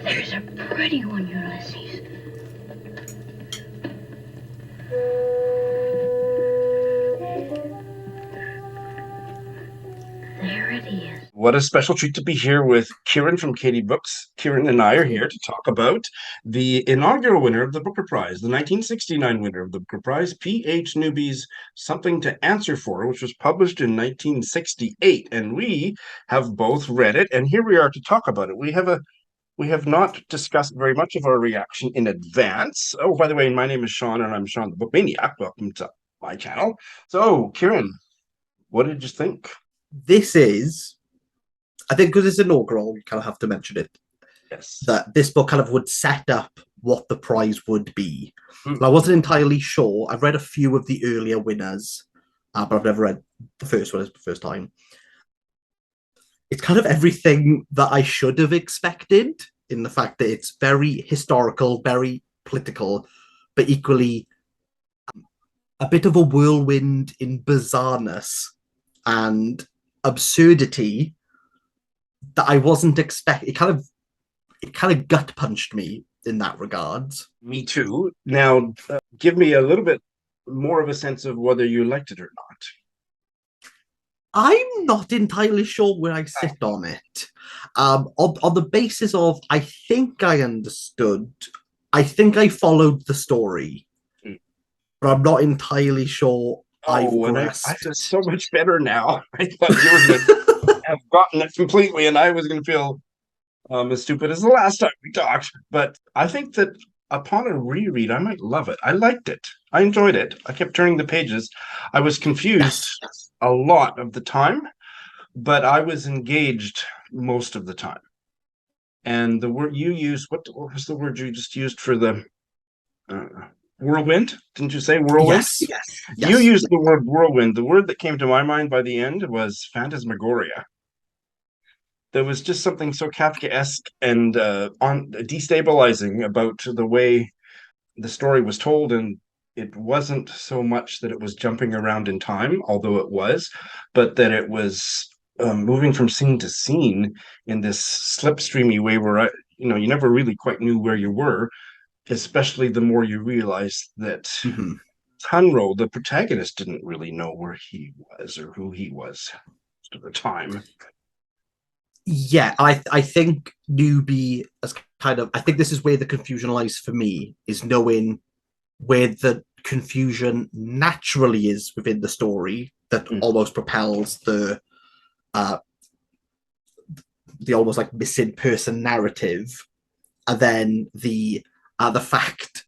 There's a pretty one, Ulysses. There it is. What a special treat to be here with Kieran from KDBooks. Kieran and I are here to talk about the inaugural winner of the Booker Prize, the 1969 winner of the Booker Prize, P.H. Newby's Something to Answer For, which was published in 1968. And we have both read it, and here we are to talk about it. We have not discussed very much of our reaction in advance. Oh, by the way, my name is Shawn, and I'm Shawn the Book Maniac. Welcome to my channel. So, Kieran, what did you think? This is, I think, because it's inaugural, you kind of have to mention it. Yes. That this book kind of would set up what the prize would be. I wasn't entirely sure. I've read a few of the earlier winners, but I've never read the first one. It's the first time. It's kind of everything that I should have expected, in the fact that it's very historical, very political, but equally a bit of a whirlwind in bizarreness and absurdity that I wasn't expecting. It kind of gut punched me in that regard. Me too. Now, give me a little bit more of a sense of whether you liked it or not. I'm not entirely sure where I sit on it. On the basis of, I think I understood. I think I followed the story, but I'm not entirely sure. I feel so much better now. I thought you were going to have gotten it completely, and I was going to feel as stupid as the last time we talked. But I think that upon a reread, I might love it. I liked it. I enjoyed it. I kept turning the pages. I was confused a lot of the time, but I was engaged most of the time. And the word you used, what was the word you just used for the whirlwind? Didn't you say whirlwind? Yes. You used the word whirlwind. The word that came to my mind by the end was phantasmagoria. There was just something so Kafkaesque and destabilizing about the way the story was told, and it wasn't so much that it was jumping around in time, although it was, but that it was moving from scene to scene in this slipstreamy way where you never really quite knew where you were, especially the more you realize that Tunro, the protagonist, didn't really know where he was or who he was most of the time. Yeah, I think Newby as I think this is where the confusion lies for me, is knowing where the confusion naturally is within the story that almost propels the almost like missing person narrative, and then the fact,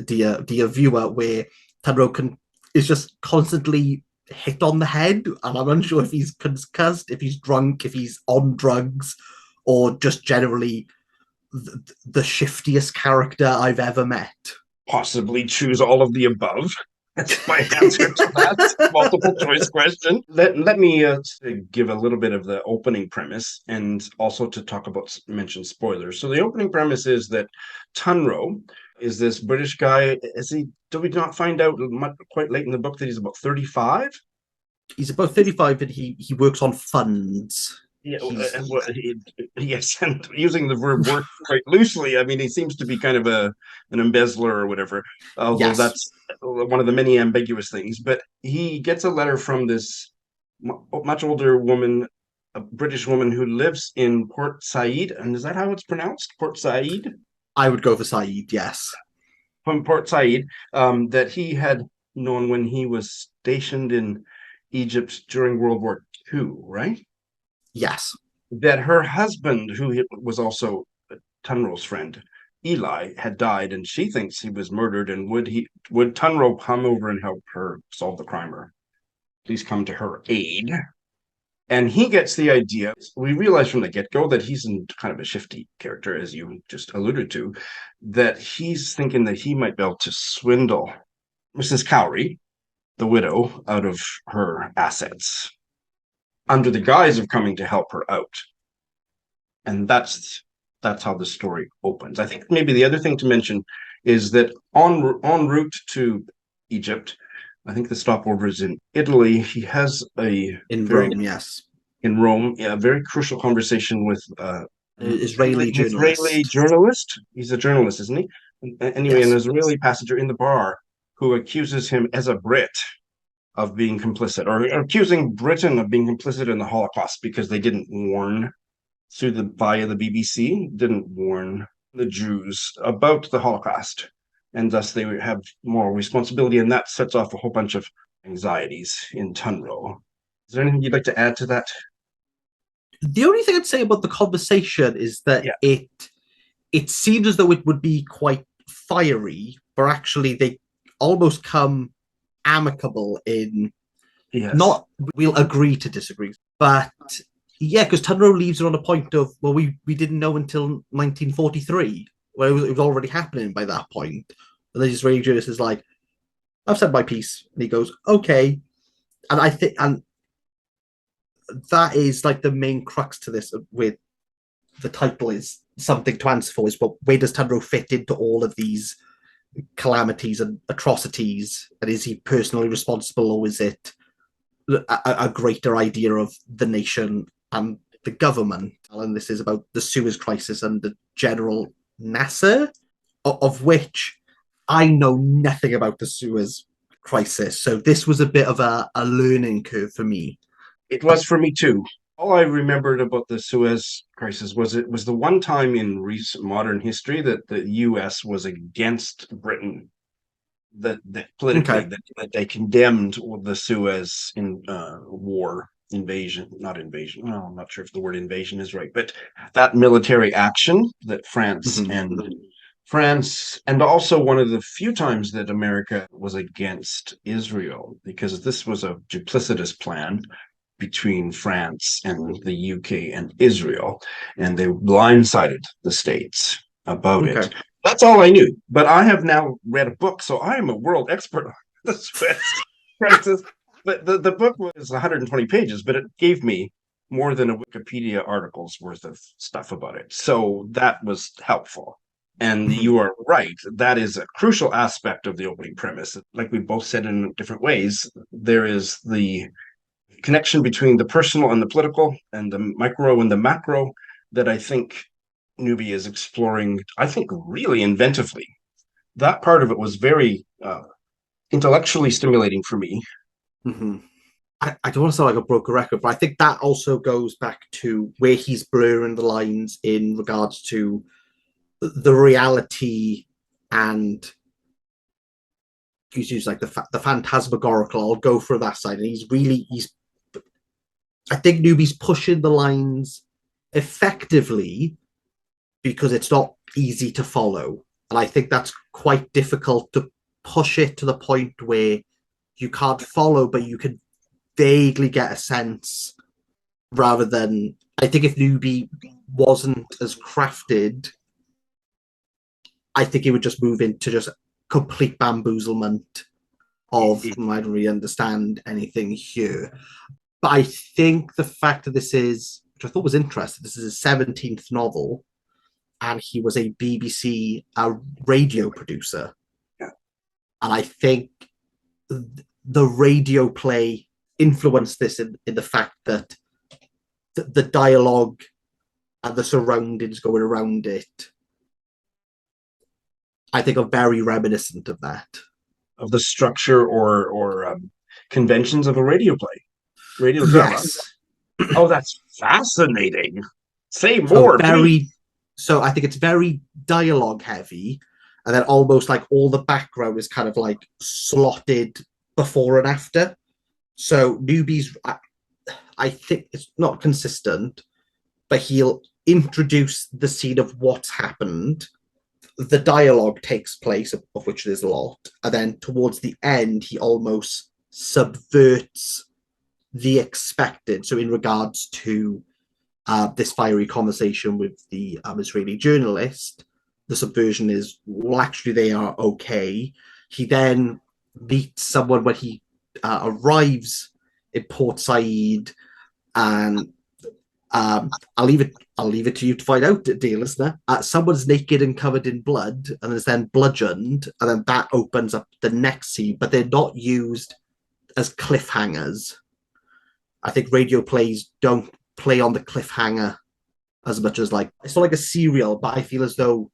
dear viewer, where Tunro is just constantly hit on the head, and I'm unsure if he's concussed, if he's drunk, if he's on drugs, or just generally the shiftiest character I've ever met. Possibly choose all of the above. That's my answer to that multiple choice question. Let me give a little bit of the opening premise, and also to mention spoilers. So the opening premise is that Tunro is this British guy. Do we not find out quite late in the book that he's about 35? He's about 35, and he works on funds. Yeah, yes, and using the verb work quite loosely. I mean, he seems to be kind of an embezzler or whatever, although that's one of the many ambiguous things. But he gets a letter from this much older woman, a British woman who lives in Port Said. And is that how it's pronounced? Port Said? I would go for Said, yes. From Port Said, that he had known when he was stationed in Egypt during World War II, right? Yes. That her husband, who was also Tunro's friend, Eli, had died, and she thinks he was murdered. And would Tunro come over and help her solve the crime, or please come to her aid? And he gets the idea. We realize from the get-go that he's in kind of a shifty character, as you just alluded to, that he's thinking that he might be able to swindle Mrs. Cowrie, the widow, out of her assets, under the guise of coming to help her out. And that's how the story opens. I think maybe the other thing to mention is that en route to Egypt, I think the stopover is in Italy. He has in Rome, yes. In Rome, a very crucial conversation with a Israeli Israeli journalist. journalist. He's a journalist, isn't he? Anyway, Yes. an Israeli passenger in the bar who accuses him as a Brit of being complicit, or accusing Britain of being complicit in the Holocaust because they didn't warn via the BBC, didn't warn the Jews about the Holocaust, and thus they have moral responsibility, and that sets off a whole bunch of anxieties in Tunro. Is there anything you'd like to add to that? The only thing I'd say about the conversation is that it seems as though it would be quite fiery, but actually they almost come amicable in not we'll agree to disagree, but because Tunro leaves it on a point of, well, we didn't know until 1943, where it was already happening by that point. And then this Israeli journalist is like, I've said my piece, and he goes, okay. And I think, and that is like the main crux to this, with the title is something to answer for, is, well, where does Tunro fit into all of these calamities and atrocities, and is he personally responsible, or is it a greater idea of the nation and the government? And this is about the Suez crisis and the General Nasser, of which I know nothing about the Suez crisis, so this was a bit of a learning curve for me. It was for me too. All I remembered about the Suez crisis was it was the one time in recent modern history that the U.S. was against Britain, that politically that they condemned the Suez war invasion, not invasion. No, I'm not sure if the word invasion is right, but that military action that France and also one of the few times that America was against Israel, because this was a duplicitous plan between France and the UK and Israel, and they blindsided the States about it. That's all I knew. But I have now read a book, so I am a world expert on the Suez crisis. But the book was 120 pages, but it gave me more than a Wikipedia article's worth of stuff about it. So that was helpful. And you are right. That is a crucial aspect of the opening premise. Like we both said in different ways, there is the connection between the personal and the political, and the micro and the macro, that I think Newby is exploring, I think, really inventively. That part of it was very intellectually stimulating for me. I don't want to sound like a broken record, but I think that also goes back to where he's blurring the lines in regards to the reality and he's like the phantasmagorical. I'll go for that side, and he's I think Newby's pushing the lines effectively because it's not easy to follow. And I think that's quite difficult to push it to the point where you can't follow, but you can vaguely get a sense, rather than, I think if Newby wasn't as crafted, I think it would just move into just complete bamboozlement of, I don't really understand anything here. But I think the fact that this is, which I thought was interesting, this is his 17th novel, and he was a BBC radio producer. Yeah. And I think the radio play influenced this in the fact that the dialogue and the surroundings going around it, I think, are very reminiscent of that. Of the structure or conventions of a radio play. Radio drama. Yes. Oh, that's fascinating. Say more, please. So I think it's very dialogue heavy, and then almost like all the background is kind of like slotted before and after. So Newby's, I think it's not consistent, but he'll introduce the scene of what's happened. The dialogue takes place, of which there's a lot, and then towards the end, he almost subverts the expected. So in regards to this fiery conversation with the Israeli journalist, the subversion is, well, actually, they are okay. He then meets someone when he arrives in Port Said, and I'll leave it to you to find out, dear listener. Someone's naked and covered in blood, and is then bludgeoned, and then that opens up the next scene, but they're not used as cliffhangers. I think radio plays don't play on the cliffhanger as much as like it's not like a serial, but I feel as though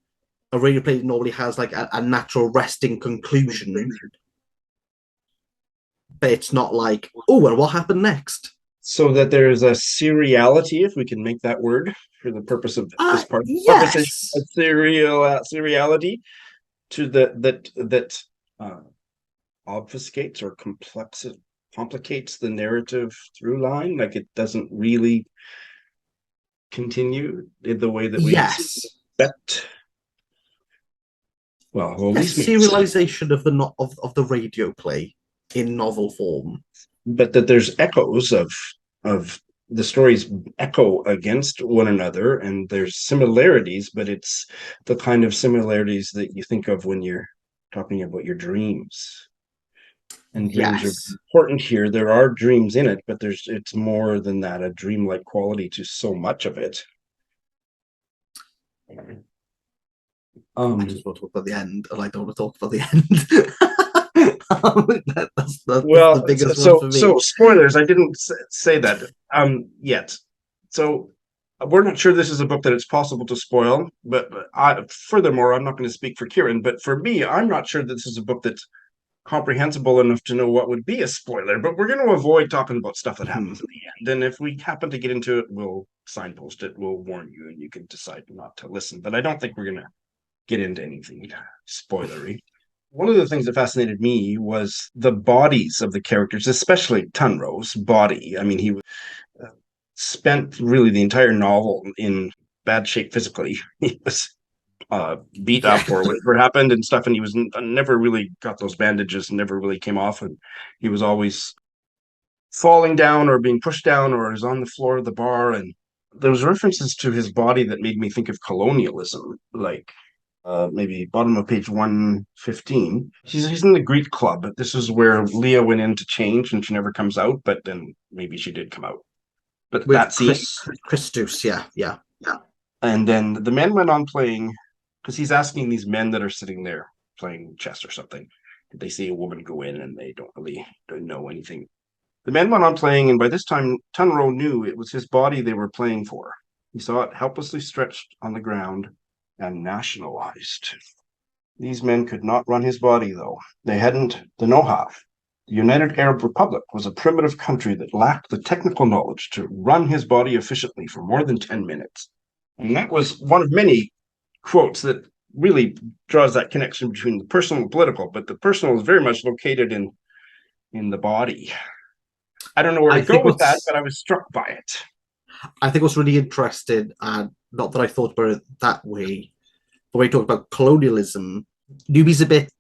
a radio play normally has like a natural resting conclusion, but it's not like, oh, well, what happened next? So that there's a seriality, if we can make that word for the purpose of this part of the conversation, a Yes. seriality to that obfuscates or complicates the narrative through line. Like it doesn't really continue in the way that we Yes. expect. Well, at Yes, least me. serialization of the radio play in novel form. But that there's echoes of the stories echo against one another, and there's similarities, but it's the kind of similarities that you think of when you're talking about your dreams. And dreams are Yes. important here. There are dreams in it, but it's more than that, a dreamlike quality to so much of it. I just want to talk about the end, and I don't want to talk about the end. That's the biggest one for me. So spoilers. I didn't say that yet. So we're not sure this is a book that it's possible to spoil. But furthermore, I'm not going to speak for Kieran. But for me, I'm not sure that this is a book that's comprehensible enough to know what would be a spoiler. But we're going to avoid talking about stuff that happens at the end. And if we happen to get into it, we'll signpost it. We'll warn you, and you can decide not to listen. But I don't think we're going to get into anything spoilery. One of the things that fascinated me was the bodies of the characters, especially Tunro's body. I mean, he spent really the entire novel in bad shape physically. He was beat up or whatever happened and stuff, and he was never really got those bandages, never really came off, and he was always falling down or being pushed down or is on the floor of the bar. And there was references to his body that made me think of colonialism, like maybe bottom of page 115. He's in the Greek club. This is where Leah went in to change and she never comes out, but then maybe she did come out. But with that scene. Christus, yeah. And then the men went on playing, because he's asking these men that are sitting there playing chess or something. They see a woman go in and they don't know anything. The men went on playing, and by this time, Tunro knew it was his body they were playing for. He saw it helplessly stretched on the ground and nationalized. These men could not run his body, though. They hadn't the know-how. The United Arab Republic was a primitive country that lacked the technical knowledge to run his body efficiently for more than 10 minutes. And that was one of many quotes that really draws that connection between the personal and political, but the personal is very much located in the body. I don't know where to go with that, but I was struck by it. I think what's really interesting, and not that I thought about it that way, the way you talk about colonialism, Newby's a bit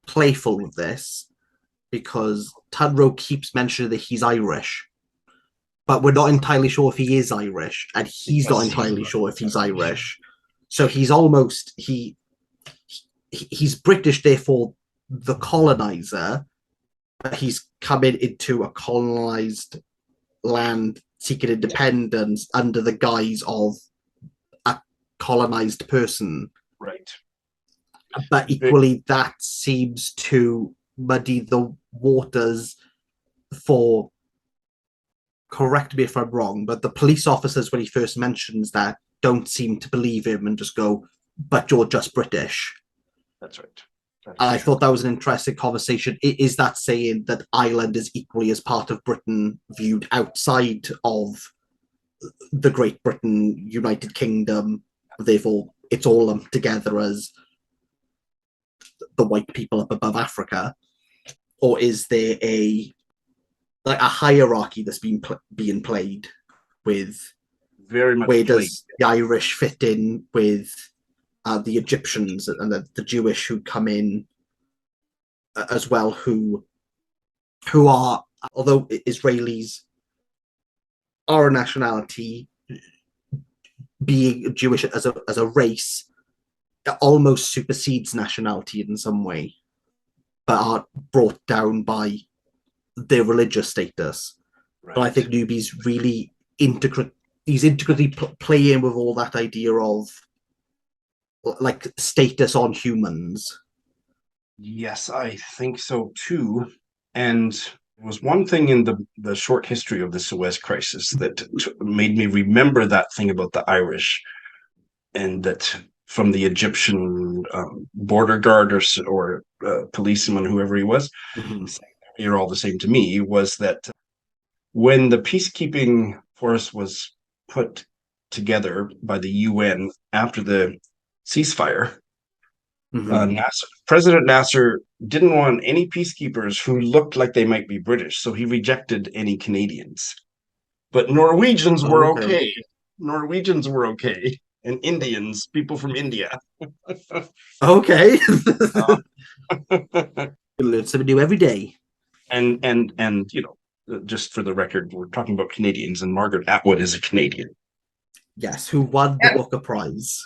playful with this because Tunro keeps mentioning that he's Irish, but we're not entirely sure if he is Irish, and he's not entirely sure if he's Irish. So he's almost he's British, therefore the colonizer, but he's coming into a colonized land seeking independence under the guise of a colonized person. Right. But equally, that seems to muddy the waters for, correct me if I'm wrong, but the police officers, when he first mentions that, don't seem to believe him and just go, but you're just British. That's right. And I thought that was an interesting conversation. Is that saying that Ireland is equally as part of Britain viewed outside of the Great Britain, United Kingdom, therefore it's all lumped together as the white people up above Africa? Or is there a hierarchy that's being played with? Very much. Where does the Irish fit in with the Egyptians and the Jewish who come in as well, who are, although Israelis are a nationality, being Jewish as a race almost supersedes nationality in some way, but are brought down by their religious status. Right. But I think Newby's really integrally playing with all that idea of like status on humans. Yes, I think so too. And There was one thing in the short history of the Suez Crisis that made me remember that thing about the Irish, and that from the Egyptian border guard or policeman, whoever he was, you're all the same to me, was that when the peacekeeping force was put together by the UN after the ceasefire, President Nasser didn't want any peacekeepers who looked like they might be British, so he rejected any Canadians. But Norwegians were okay. Norwegians were okay. And Indians, people from India. Okay. You learn something new every day. And you know, just for the record, we're talking about Canadians, and Margaret Atwood is a Canadian. Yes, who won the Booker Prize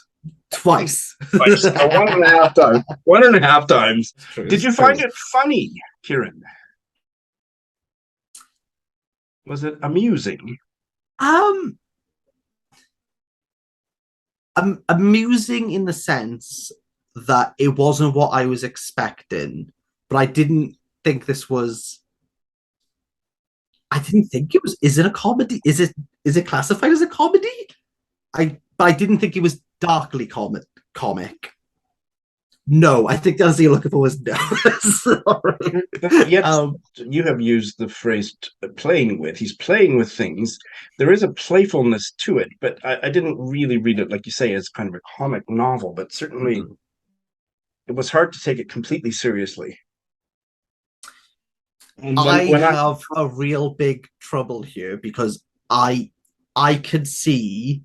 twice. Twice. 1.5 times. 1.5 times. Did you find it funny, Kieran? Was it amusing? Amusing in the sense that it wasn't what I was expecting, but I didn't think this was. I didn't think it was. Is it a comedy? Is it classified as a comedy? But I didn't think it was darkly comic. No, I think that's the you're looking for was no. Sorry. Yet you have used the phrase playing with. He's playing with things. There is a playfulness to it, but I didn't really read it, like you say, as kind of a comic novel, but certainly it was hard to take it completely seriously. And I have a real big trouble here because I could see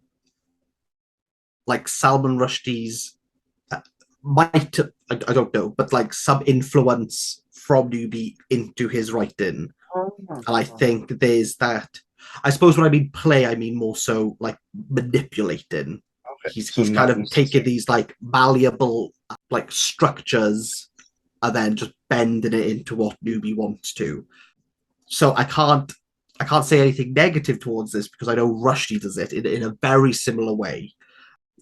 like Salman Rushdie's might, I don't know, but like some influence from Newby into his writing. And I think there's that. I suppose when I mean play, I mean more so like manipulating. Okay. He's kind of taking these like malleable like structures and then just bending it into what Newby wants to. So I can't say anything negative towards this because I know Rushdie does it in a very similar way.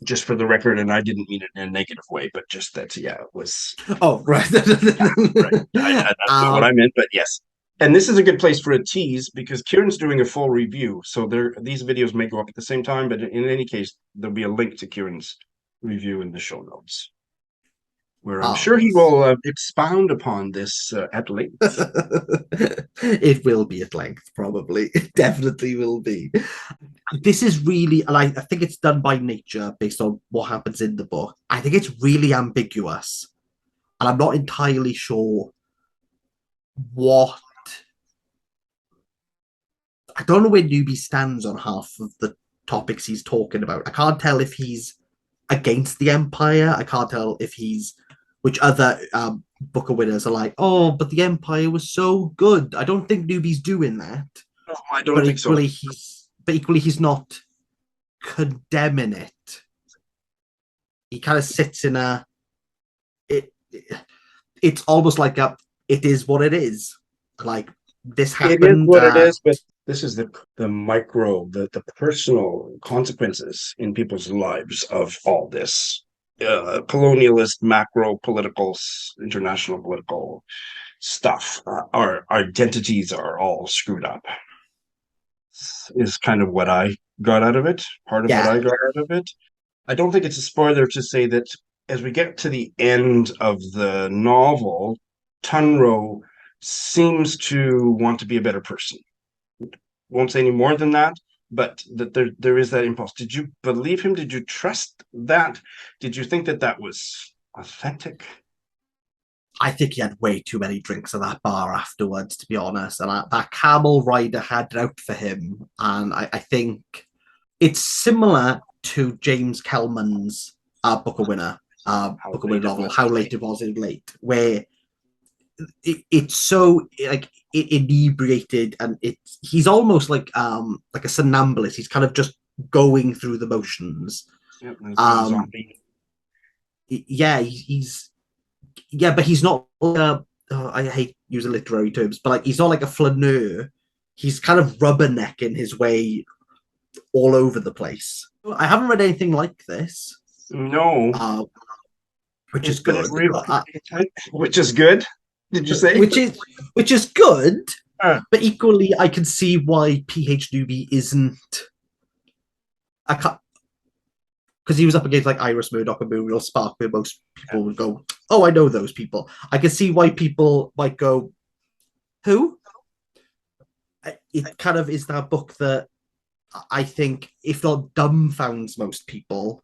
Just for the record, and I didn't mean it in a negative way, but just that, yeah, it was. Oh, right. Right. That's not what I meant, but yes. And this is a good place for a tease because Kieran's doing a full review. So these videos may go up at the same time, but in any case, there'll be a link to Kieran's review in the show notes, where I'm sure he will expound upon this at length. It will be at length, probably. It definitely will be. This is really, and I think it's done by nature based on what happens in the book. I think it's really ambiguous. And I'm not entirely sure what. I don't know where Newby stands on half of the topics he's talking about. I can't tell if he's against the Empire. I can't tell if he's. Which other Booker winners are like, oh, but the Empire was so good. I don't think Newby's doing that. No, I don't think so. But equally, he's not condemning it. He kind of sits in a. It's almost like it is what it is. Like this happened. It is what it is, but this is the micro, the personal consequences in people's lives of all this. Colonialist, macro political, international political stuff. Our identities are all screwed up. Is kind of what I got out of it. Part of what I got out of it. I don't think it's a spoiler to say that as we get to the end of the novel, Tunro seems to want to be a better person. Won't say any more than that. But that there is that impulse. Did you believe him? Did you trust that? Did you think that was authentic? I think he had way too many drinks at that bar afterwards, to be honest. And that camel rider had it out for him. And I think it's similar to James Kelman's Booker winner novel, How Late It Was Late, where it's so like inebriated, and he's almost like a somnambulist. He's kind of just going through the motions. Yep, but he's not I hate using literary terms, but like he's not like a flaneur. He's kind of rubbernecking his way all over the place. I haven't read anything like this. No. Which is good. Which is good. Did you say? Which is good, But equally, I can see why PH Newby isn't. I can't, because he was up against like Iris Murdoch and Muriel Spark, where most people would go, "Oh, I know those people." I can see why people might go, "Who?" It kind of is that book that I think, if not dumbfounds most people,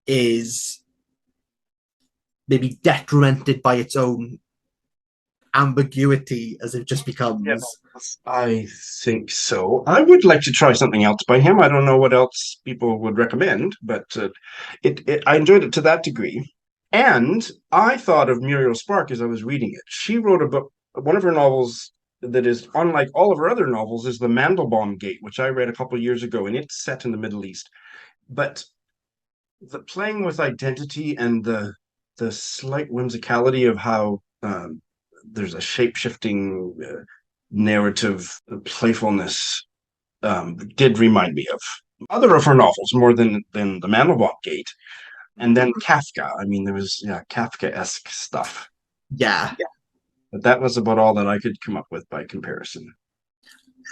is maybe detrimented by its own ambiguity as it just becomes. Yeah, I think so. I would like to try something else by him. I don't know what else people would recommend, but I enjoyed it to that degree. And I thought of Muriel Spark as I was reading it. She wrote a book, one of her novels that is unlike all of her other novels is the Mandelbaum Gate, which I read a couple of years ago, and it's set in the Middle East. But the playing with identity and the slight whimsicality of how there's a shape-shifting narrative playfulness did remind me of other of her novels more than the Mandelbaum Gate. And then Kafka. I mean, there was Kafka-esque stuff. Yeah. But that was about all that I could come up with by comparison.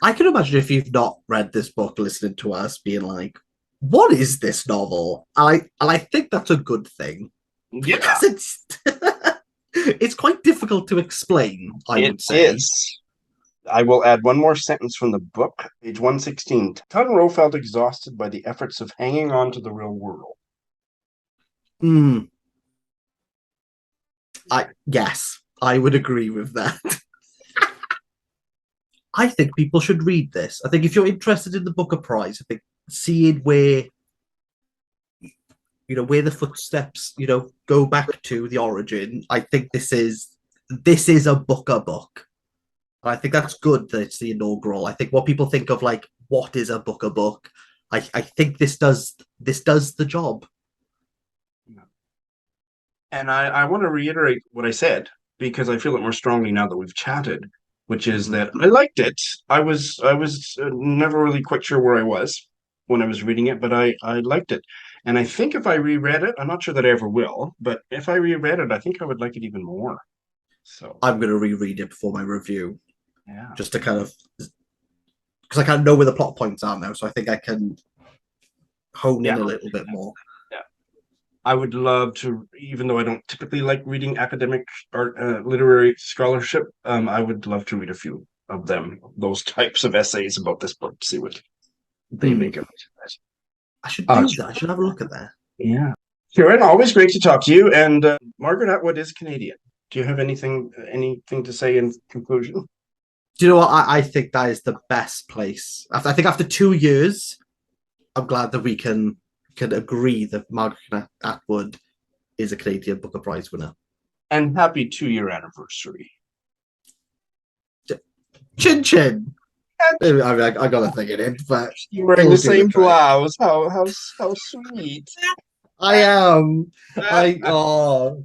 I can imagine if you've not read this book, listening to us being like, what is this novel? And I think that's a good thing. Yeah. Because it's quite difficult to explain, I would say. It is. I will add one more sentence from the book, page 116. Tunro felt exhausted by the efforts of hanging on to the real world. Yes, I would agree with that. I think people should read this. I think if you're interested in the Booker Prize, I think seeing where the footsteps, go back to the origin, I think this is a Booker book. And I think that's good that it's the inaugural. I think what people think of like, what is a Booker book? I think this does the job. And I want to reiterate what I said, because I feel it more strongly now that we've chatted, which is that I liked it. I was never really quite sure where I was when I was reading it, but I liked it. And I think if I reread it, I'm not sure that I ever will, but if I reread it, I think I would like it even more. So I'm going to reread it before my review. Yeah. Just to kind of, because I kind of know where the plot points are now, so I think I can hone in a little bit more. I would love to, even though I don't typically like reading academic art, literary scholarship, I would love to read a few of them, those types of essays about this book, to see what they make of it. I should do that. I should have a look at that. Yeah. Kieran, always great to talk to you. And Margaret Atwood is Canadian. Do you have anything to say in conclusion? Do you know what? I think that is the best place. I think after 2 years, I'm glad that we can agree that Margaret Atwood is a Canadian Booker Prize winner. And happy 2-year anniversary. Chin chin. I got a thing in it, but you're wearing the same blouse. How sweet. I am. Oh.